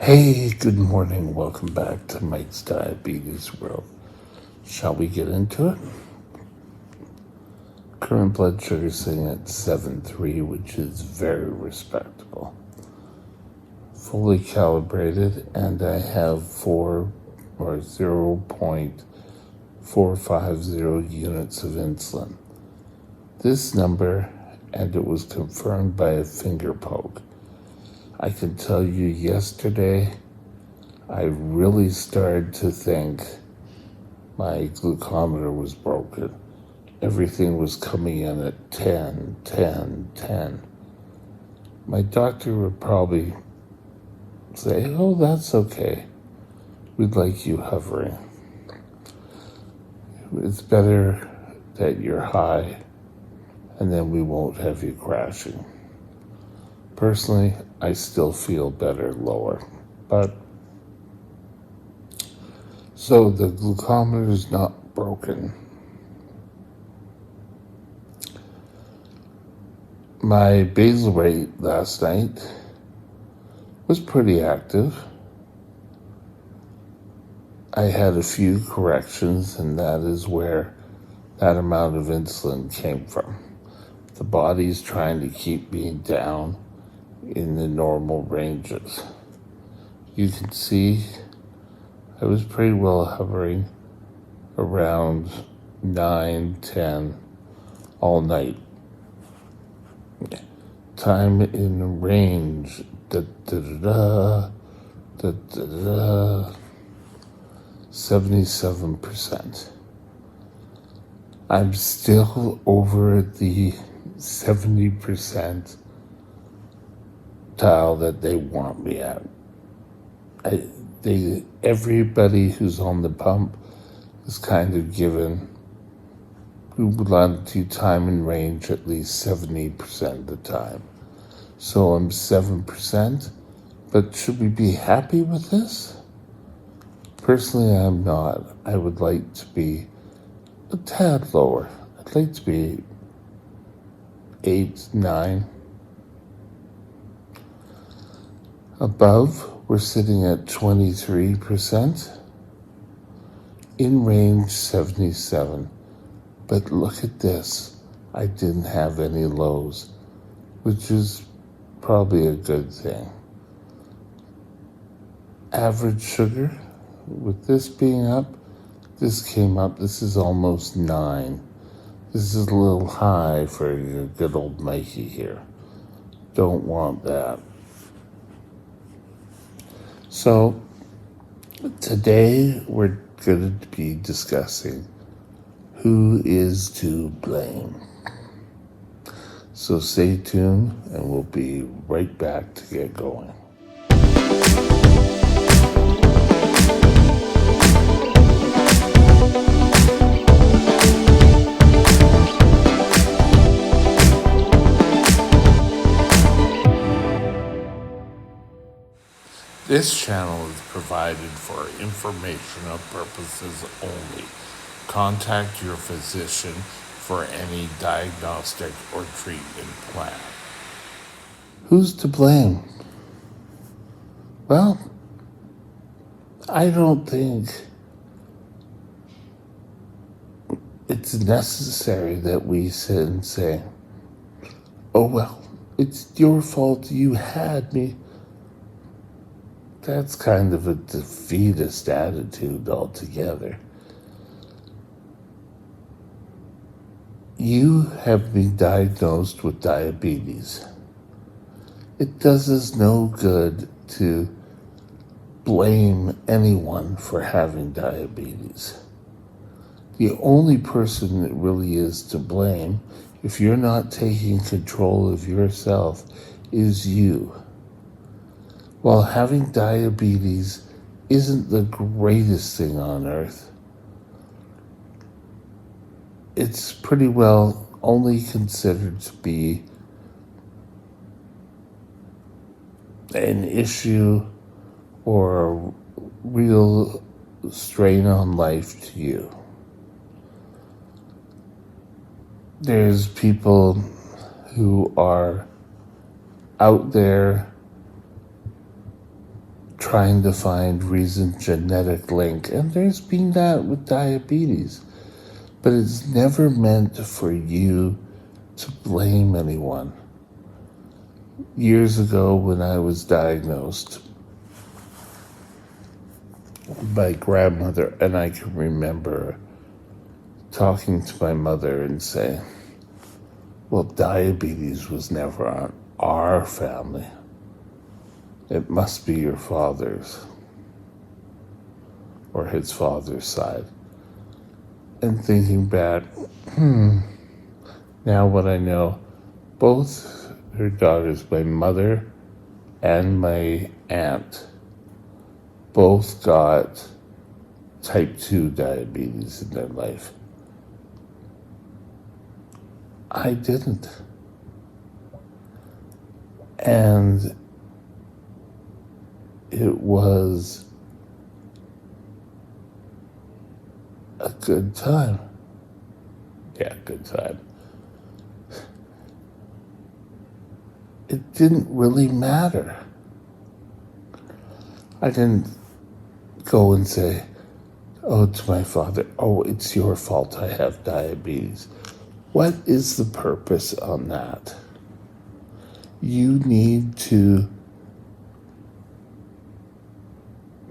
Hey, good morning. Welcome back to Mike's Diabetes World. Shall we get into it? Current blood sugar is sitting at 7.3, which is very respectable. Fully calibrated, and I have 0.450 units of insulin. This number, and it was confirmed by a finger poke. I can tell you yesterday, I really started to think my glucometer was broken. Everything was coming in at 10, 10, 10. My doctor would probably say, oh, that's okay. We'd like you hovering. It's better that you're high, and then we won't have you crashing. Personally, I still feel better lower. But so the glucometer is not broken. My basal rate last night was pretty active. I had a few corrections, and that is where that amount of insulin came from. The body's trying to keep me down in the normal ranges. You can see I was pretty well hovering around 9, 10 all night. Time in range, 77%. I'm still over the 70% tile that they want me at. Everybody who's on the pump is kind of given, we would like to time in range at least 70% of the time. So I'm 7%, but should we be happy with this? Personally, I'm not. I would like to be a tad lower. I'd like to be 8, 9. Above, we're sitting at 23%. In range, 77. But look at this. I didn't have any lows, which is probably a good thing. Average sugar, with this being up, this came up. This is almost 9. This is a little high for your good old Mikey here. Don't want that. So today we're going to be discussing who is to blame. So stay tuned, and we'll be right back to get going. This channel is provided for informational purposes only. Contact your physician for any diagnostic or treatment plan. Who's to blame? Well, I don't think it's necessary that we sit and say, oh, well, it's your fault you had me. That's kind of a defeatist attitude altogether. You have been diagnosed with diabetes. It does us no good to blame anyone for having diabetes. The only person that really is to blame, if you're not taking control of yourself, is you. While having diabetes isn't the greatest thing on earth, it's pretty well only considered to be an issue or a real strain on life to you. There's people who are out there trying to find reason genetic link, and there's been that with diabetes, but it's never meant for you to blame anyone. Years ago, when I was diagnosed, my grandmother, and I can remember talking to my mother and saying, well, diabetes was never on our family. It must be your father's or his father's side. And thinking back, now what I know, both her daughters, my mother and my aunt, both got type 2 diabetes in their life. I didn't. And it was a good time. Yeah, good time. It didn't really matter. I didn't go and say, oh, to my father, oh, it's your fault I have diabetes. What is the purpose on that? You need to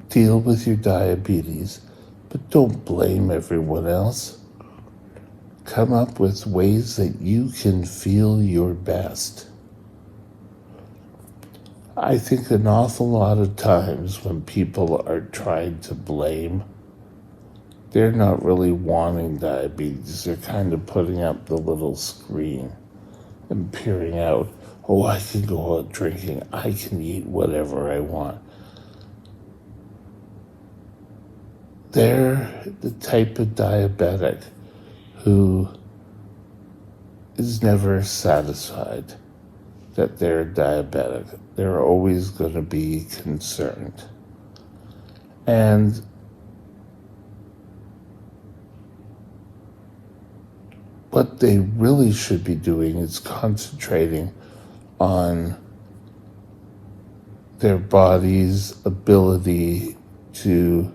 deal with your diabetes, but don't blame everyone else. Come up with ways that you can feel your best. I think an awful lot of times when people are trying to blame, they're not really wanting diabetes. They're kind of putting up the little screen and peering out. Oh, I can go out drinking. I can eat whatever I want. They're the type of diabetic who is never satisfied that they're diabetic. They're always going to be concerned. And what they really should be doing is concentrating on their body's ability to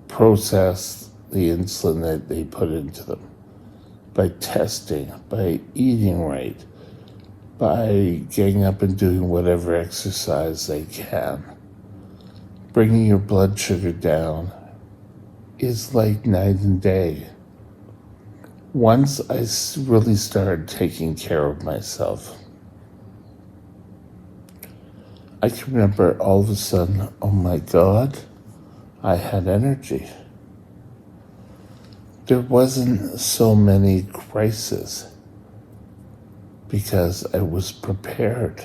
process the insulin that they put into them by testing, by eating right, by getting up and doing whatever exercise they can. Bringing your blood sugar down is like night and day. Once I really started taking care of myself, I can remember all of a sudden, oh my God, I had energy. There wasn't so many crises because I was prepared.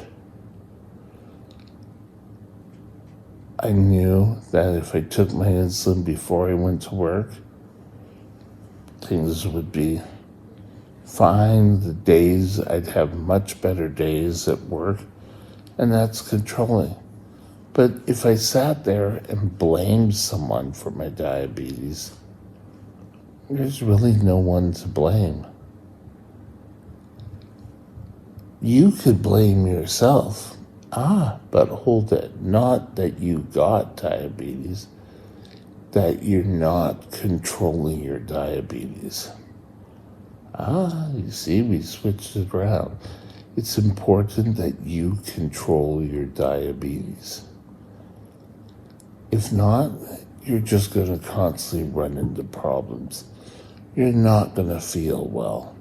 I knew that if I took my insulin before I went to work, things would be fine. The days, I'd have much better days at work, and that's controlling. But if I sat there and blamed someone for my diabetes, there's really no one to blame. You could blame yourself. But hold it, not that you got diabetes, that you're not controlling your diabetes. You see, we switched it around. It's important that you control your diabetes. If not, you're just going to constantly run into problems. You're not going to feel well.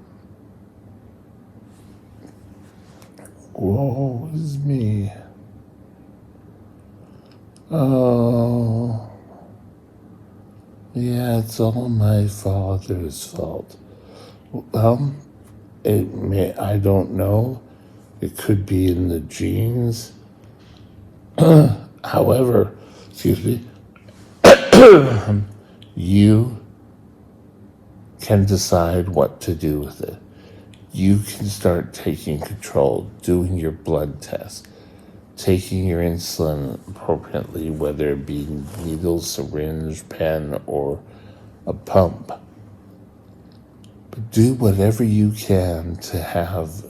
Woe is me. Oh, yeah, it's all my father's fault. Well, I don't know. It could be in the genes. However, excuse me, you can decide what to do with it. You can start taking control, doing your blood test, taking your insulin appropriately, whether it be needle, syringe, pen, or a pump. But do whatever you can to have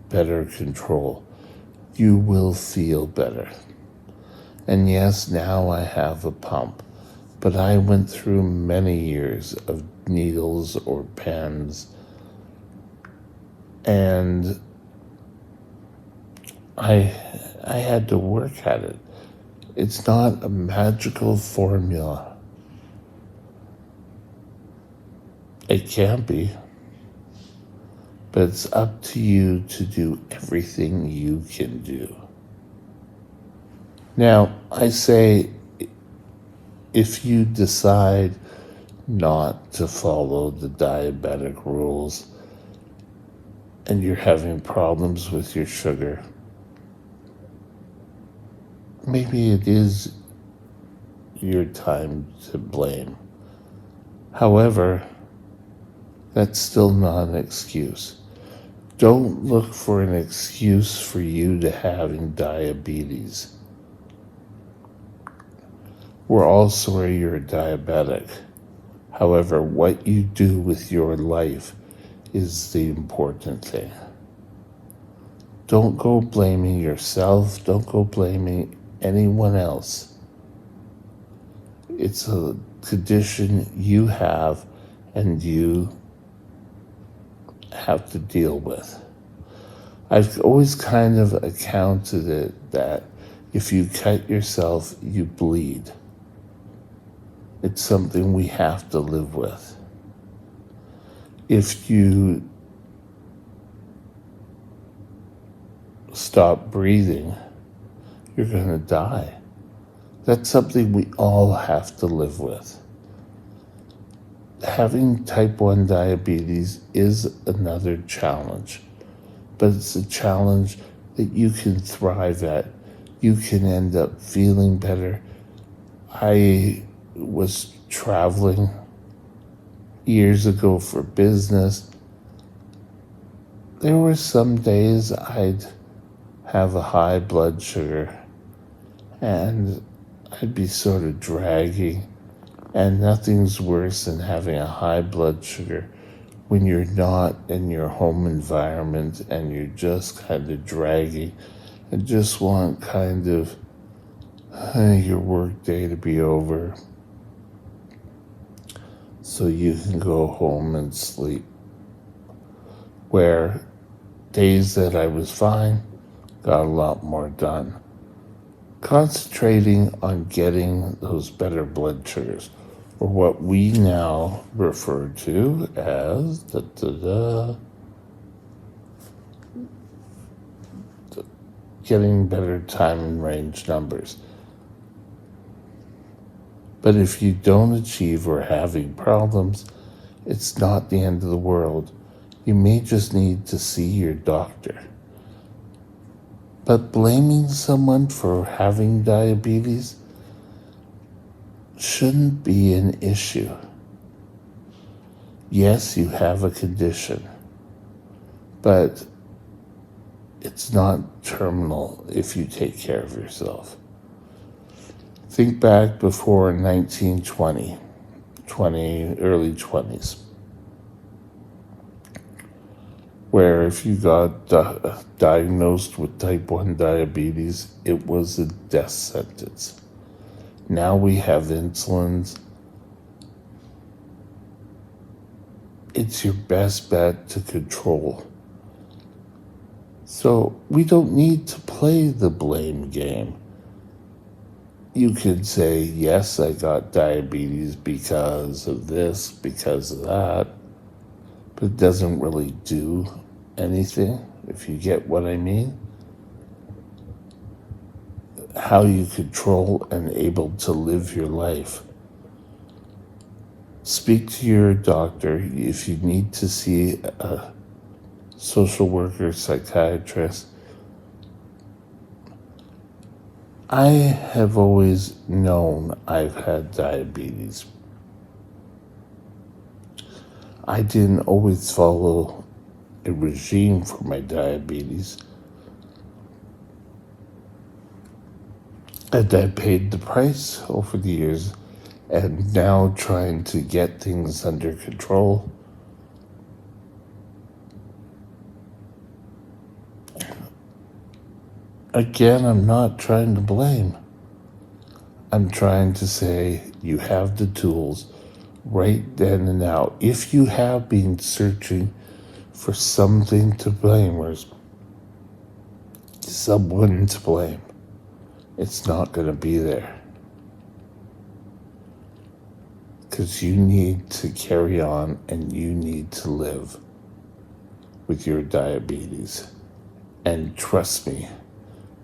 better control. you will feel better. And yes, now I have a pump, but I went through many years of needles or pens, and I had to work at it. It's not a magical formula. It can be, but it's up to you to do everything you can do. Now, I say, if you decide not to follow the diabetic rules and you're having problems with your sugar, maybe it is your time to blame. However, that's still not an excuse. Don't look for an excuse for you to having diabetes. We're all sorry you're diabetic. However, what you do with your life is the important thing. Don't go blaming yourself. Don't go blaming anyone else. It's a condition you have and you have to deal with. I've always kind of accounted it that if you cut yourself, you bleed. It's something we have to live with. If you stop breathing, you're going to die. That's something we all have to live with. Having type 1 diabetes is another challenge, but it's a challenge that you can thrive at. You can end up feeling better. I was traveling years ago for business. There were some days I'd have a high blood sugar and I'd be sort of dragging, and nothing's worse than having a high blood sugar when you're not in your home environment and you're just kind of dragging and just want kind of your work day to be over so you can go home and sleep. Where days that I was fine, got a lot more done. Concentrating on getting those better blood sugars, or what we now refer to as getting better time and range numbers. But if you don't achieve or having problems, it's not the end of the world. You may just need to see your doctor. But blaming someone for having diabetes shouldn't be an issue. Yes, you have a condition, but it's not terminal if you take care of yourself. Think back before 1920, early 20s, where if you got diagnosed with type 1 diabetes, it was a death sentence. Now we have insulins. It's your best bet to control. So we don't need to play the blame game. You could say, yes, I got diabetes because of this, because of that, but it doesn't really do anything, if you get what I mean. How you control and able to live your life. Speak to your doctor if you need to see a social worker, psychiatrist. I have always known I've had diabetes. I didn't always follow a regime for my diabetes, and I paid the price over the years, and now trying to get things under control. Again, I'm not trying to blame. I'm trying to say you have the tools right then and now. If you have been searching for something to blame or someone to blame, it's not going to be there. Because you need to carry on and you need to live with your diabetes. And trust me,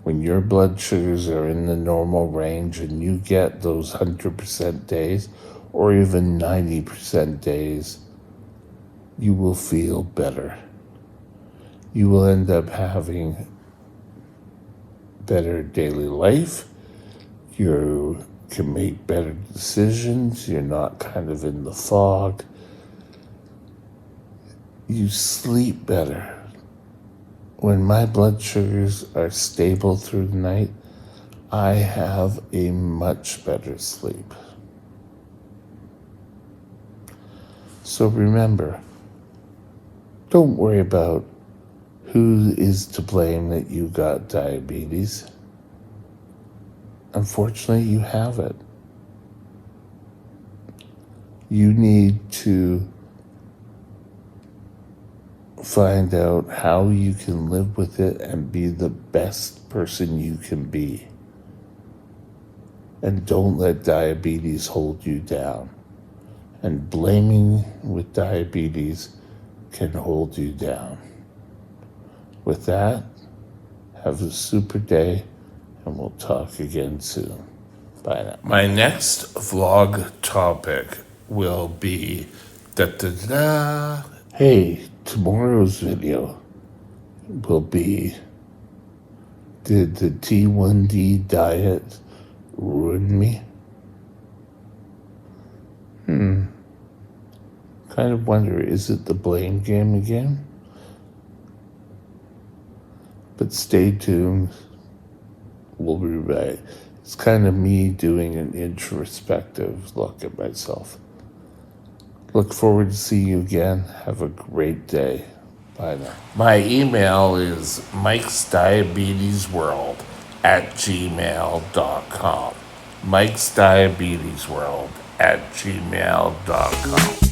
when your blood sugars are in the normal range and you get those 100% days or even 90% days, you will feel better. You will end up having better daily life. You can make better decisions. You're not kind of in the fog. You sleep better. When my blood sugars are stable through the night, I have a much better sleep. So remember, don't worry about who is to blame that you got diabetes. Unfortunately, you have it. You need to find out how you can live with it and be the best person you can be. And don't let diabetes hold you down. And blaming with diabetes can hold you down. With that, have a super day, and we'll talk again soon. Bye now. My next vlog topic will be Hey, tomorrow's video will be, did the T1D diet ruin me? Kind of wonder, is it the blame game again? But stay tuned. We'll be right. It's kind of me doing an introspective look at myself. Look forward to seeing you again. Have a great day. Bye now. My email is mikesdiabetesworld@gmail.com. mikesdiabetesworld@gmail.com.